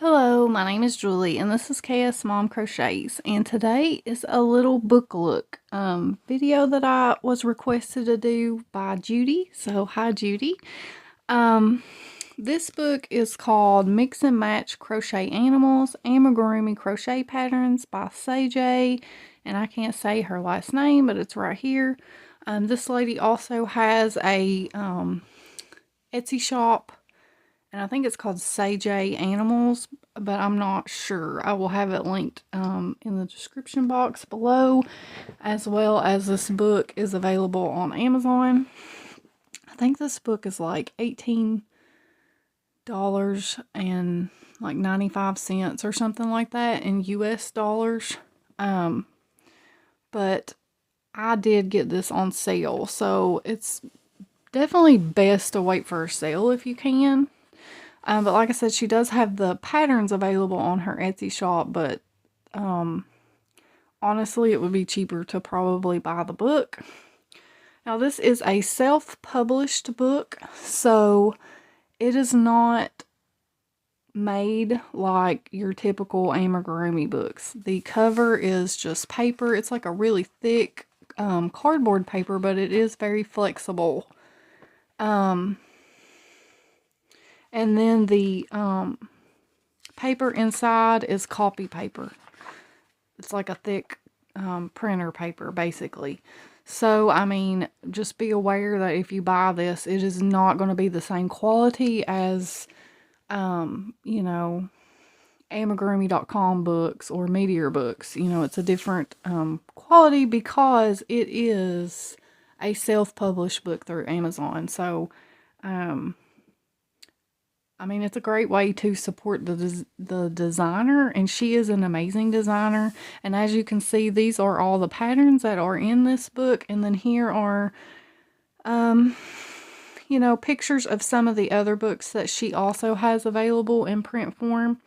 Hello, my name is Julie and this is KS Mom Crochets, and today is a little book look video that I was requested to do by Judy. So hi Judy. This book is called Mix and Match Crochet Animals Amigurumi Crochet Patterns by Sage, and I can't say her last name, but it's right here. This lady also has a Etsy shop, and I think it's called Sage Animals, but I'm not sure. I will have it linked in the description box below, as well as this book is available on Amazon. I think this book is like $18 and like 95 cents or something like that in US dollars. But I did get this on sale, so it's definitely best to wait for a sale if you can. But like I said, she does have the patterns available on her Etsy shop, but honestly, it would be cheaper to probably buy the book. Now, this is a self-published book, so it is not made like your typical amigurumi books. The cover is just paper. It's like a really thick cardboard paper, but it is very flexible. And then the paper inside is copy paper. It's like a thick printer paper, basically. So, I mean, just be aware that if you buy this, it is not going to be the same quality as, you know, amigurumi.com books or Meteor books. You know, it's a different quality because it is a self-published book through Amazon. So, I mean, it's a great way to support the designer, and she is an amazing designer. And as you can see, these are all the patterns that are in this book. And then here are, you know, pictures of some of the other books that she also has available in print form.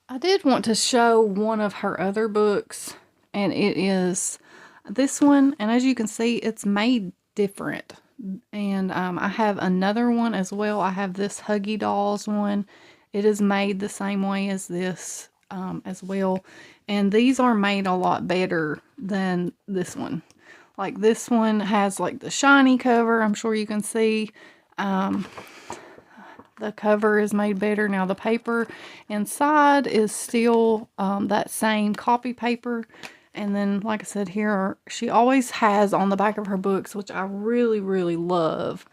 I did want to show one of her other books, and it is this one. And as you can see, it's made different. And I have another one as well. I have this Huggy Dolls one. It is made the same way as this as well. And these are made a lot better than this one. Like this one has like the shiny cover. I'm sure you can see. The cover is made better. Now the paper inside is still that same copy paper. And then, like I said, here, she always has on the back of her books, which I really, really love,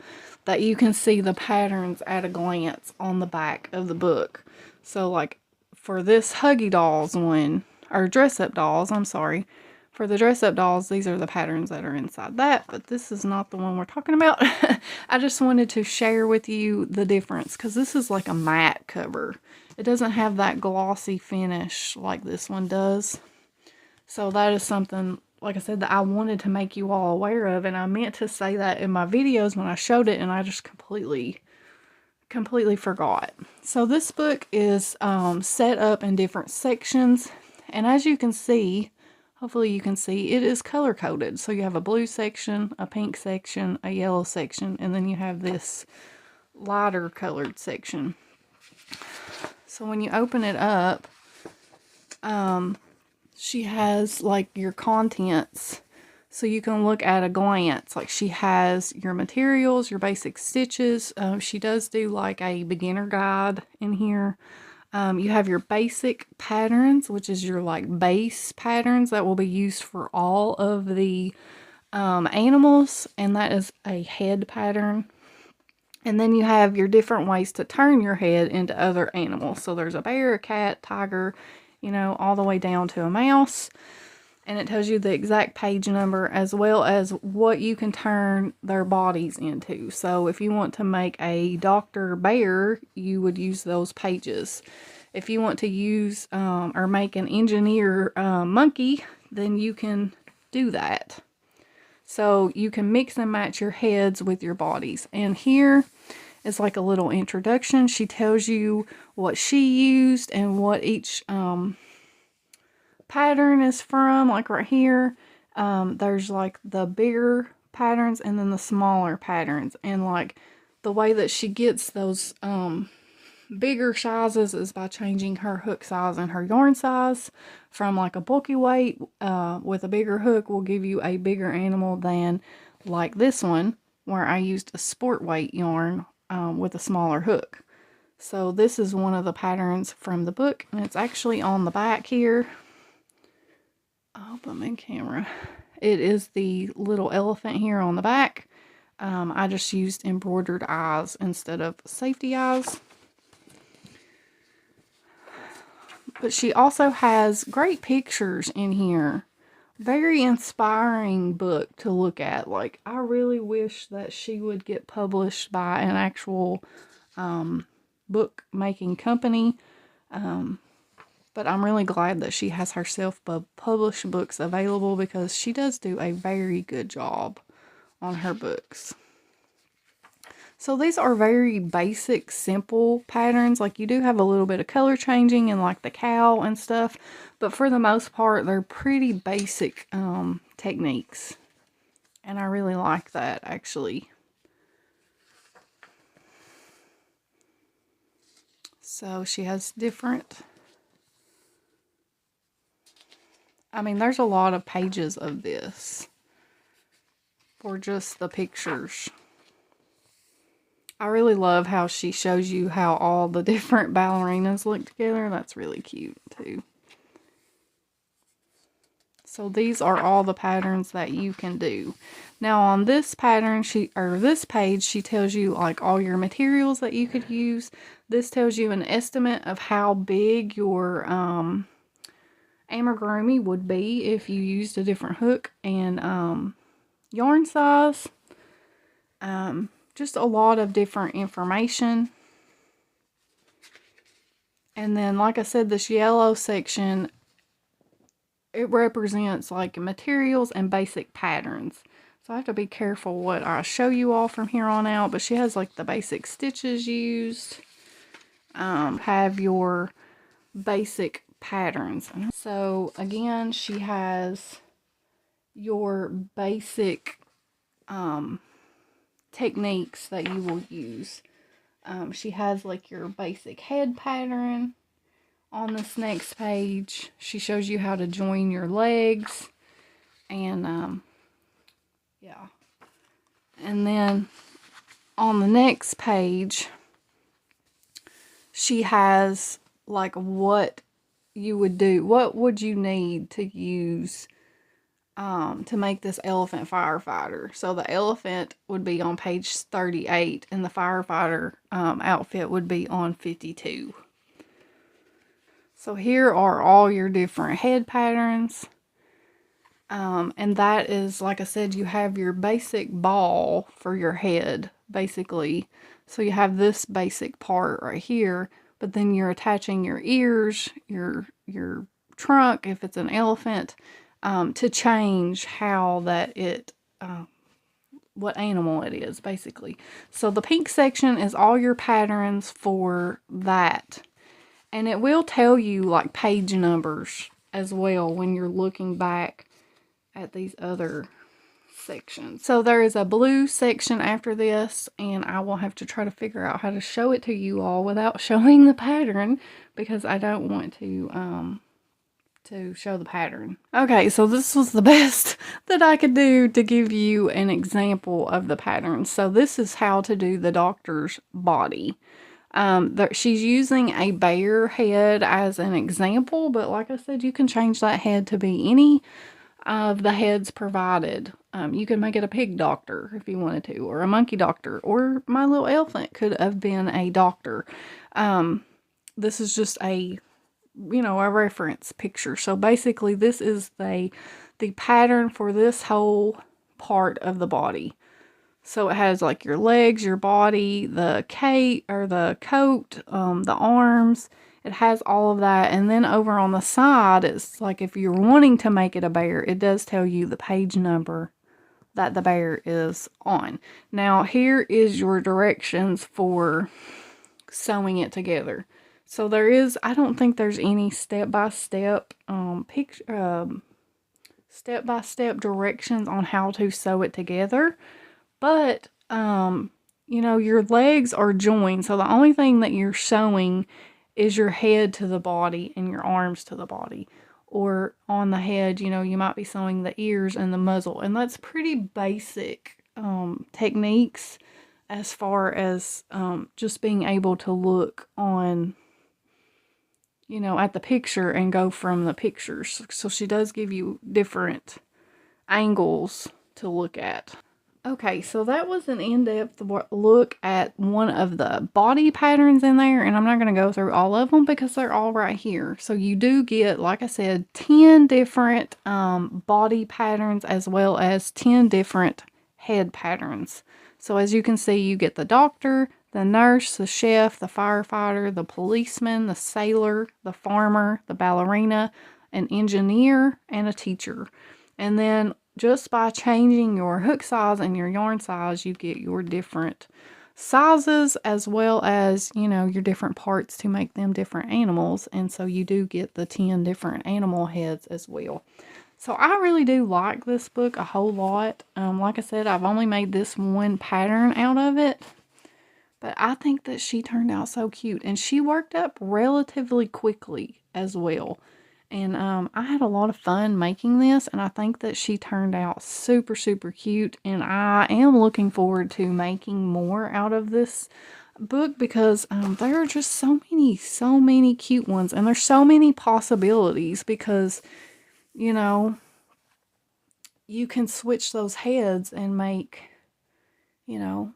that you can see the patterns at a glance on the back of the book. So, like, for this Huggy Dolls one, or Dress Up Dolls, I'm sorry. For the Dress Up Dolls, these are the patterns that are inside that, but this is not the one we're talking about. I just wanted to share with you the difference, because this is like a matte cover. It doesn't have that glossy finish like this one does. So that is something, like I said, that I wanted to make you all aware of. And I meant to say that in my videos when I showed it, and I just completely forgot. So this book is set up in different sections. And as you can see, hopefully you can see, it is color coded. So you have a blue section, a pink section, a yellow section, and then you have this lighter colored section. So when you open it up, she has like your contents, so you can look at a glance. Like she has your materials, your basic stitches. She does do like a beginner guide in here. You have your basic patterns, which is your like base patterns that will be used for all of the animals, and that is a head pattern. And then you have your different ways to turn your head into other animals. So there's a bear, a cat, tiger, you know, all the way down to a mouse. And it tells you the exact page number as well as what you can turn their bodies into. So if you want to make a Dr. Bear, you would use those pages. If you want to use or make an engineer monkey, then you can do that. So you can mix and match your heads with your bodies. And here is like a little introduction. She tells you what she used and what each pattern is from. Like right here, there's like the bigger patterns and then the smaller patterns. And like the way that she gets those bigger sizes is by changing her hook size and her yarn size. From like a bulky weight with a bigger hook will give you a bigger animal than like this one, where I used a sport weight yarn with a smaller hook. So this is one of the patterns from the book, and it's actually on the back here. I'll put in camera. It is the little elephant here on the back. I just used embroidered eyes instead of safety eyes. But she also has great pictures in here. Very inspiring book to look at. Like, I really wish that she would get published by an actual book making company. But I'm really glad that she has her self-published books available, because she does do a very good job on her books. So these are very basic, simple patterns. Like, you do have a little bit of color changing in like the cow and stuff, but for the most part, they're pretty basic techniques. And I really like that, actually. So she has different... I mean, there's a lot of pages of this for just the pictures. I really love how she shows you how all the different ballerinas look together. That's really cute too. So these are all the patterns that you can do. Now on this pattern, this page, she tells you like all your materials that you could use. This tells you an estimate of how big your amigurumi would be if you used a different hook and yarn size. Just a lot of different information. And then, like I said, this yellow section, it represents like materials and basic patterns. So I have to be careful what I show you all from here on out. But she has like the basic stitches used. Have your basic patterns. So again, she has your basic techniques that you will use. She has like your basic head pattern on this next page. She shows you how to join your legs, and yeah. And then on the next page, she has like what you would do. What would you need to use to make this elephant firefighter? So the elephant would be on page 38, and the firefighter outfit would be on 52. So here are all your different head patterns. And that is, like I said, you have your basic ball for your head, basically. So you have this basic part right here, but then you're attaching your ears, your trunk, if it's an elephant, to change how that what animal it is, basically. So the pink section is all your patterns for that. And it will tell you like page numbers as well when you're looking back at these other sections. So there is a blue section after this, and I will have to try to figure out how to show it to you all without showing the pattern, because I don't want to show the pattern. Okay, so this was the best that I could do to give you an example of the pattern. So this is how to do the doctor's body. She's using a bear head as an example, but like I said, you can change that head to be any of the heads provided. You can make it a pig doctor if you wanted to, or a monkey doctor, or my little elephant could have been a doctor. This is just a reference picture. So basically this is the pattern for this whole part of the body. So it has like your legs, your body, the cape or the coat, the arms. It has all of that. And then over on the side, it's like if you're wanting to make it a bear, it does tell you the page number that the bear is on. Now here is your directions for sewing it together. So there is, I don't think there's any step-by-step step-by-step directions on how to sew it together. But you know, your legs are joined. So the only thing that you're showing is your head to the body and your arms to the body. Or on the head, you know, you might be sewing the ears and the muzzle. And that's pretty basic techniques as far as just being able to look on, you know, at the picture and go from the pictures. So she does give you different angles to look at. Okay, so that was an in-depth look at one of the body patterns in there, and I'm not going to go through all of them because they're all right here. So you do get, like I said, 10 different body patterns as well as 10 different head patterns. So as you can see, you get the doctor, the nurse, the chef, the firefighter, the policeman, the sailor, the farmer, the ballerina, an engineer, and a teacher. And then just by changing your hook size and your yarn size, you get your different sizes as well as, you know, your different parts to make them different animals. And so you do get the 10 different animal heads as well. So I really do like this book a whole lot. Like I said, I've only made this one pattern out of it. But I think that she turned out so cute. And she worked up relatively quickly as well. And I had a lot of fun making this, and I think that she turned out super, super cute. And I am looking forward to making more out of this book because there are just so many cute ones. And there's so many possibilities because, you know, you can switch those heads and make, you know,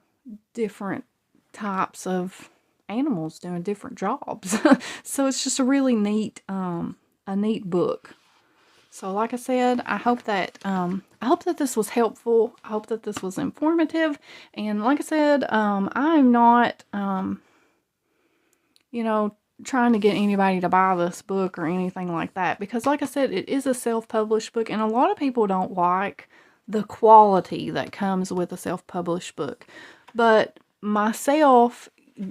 different types of animals doing different jobs. So it's just a really neat book. So like I said, I hope that this was helpful. I hope that this was informative. And like I said, I'm not you know, trying to get anybody to buy this book or anything like that, because like I said, it is a self-published book, and a lot of people don't like the quality that comes with a self-published book. But myself,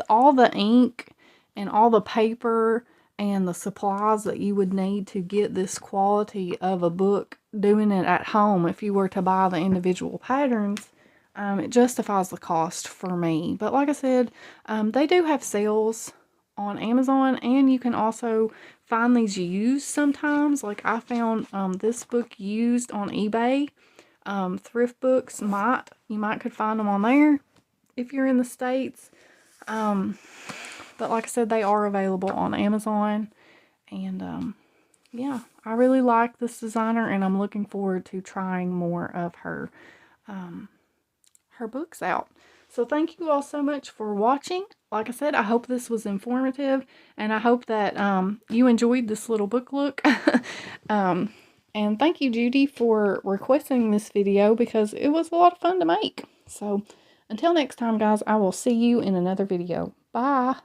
all the ink and all the paper and the supplies that you would need to get this quality of a book, doing it at home, if you were to buy the individual patterns, it justifies the cost for me. But like I said, they do have sales on Amazon, and you can also find these used sometimes. Like I found this book used on eBay. Thrift books, you might could find them on there if you're in the States. But like I said, they are available on Amazon. And yeah, I really like this designer, and I'm looking forward to trying more of her books out. So thank you all so much for watching. Like I said, I hope this was informative, and I hope that you enjoyed this little book look. And thank you, Judy, for requesting this video because it was a lot of fun to make. So until next time, guys, I will see you in another video. Bye!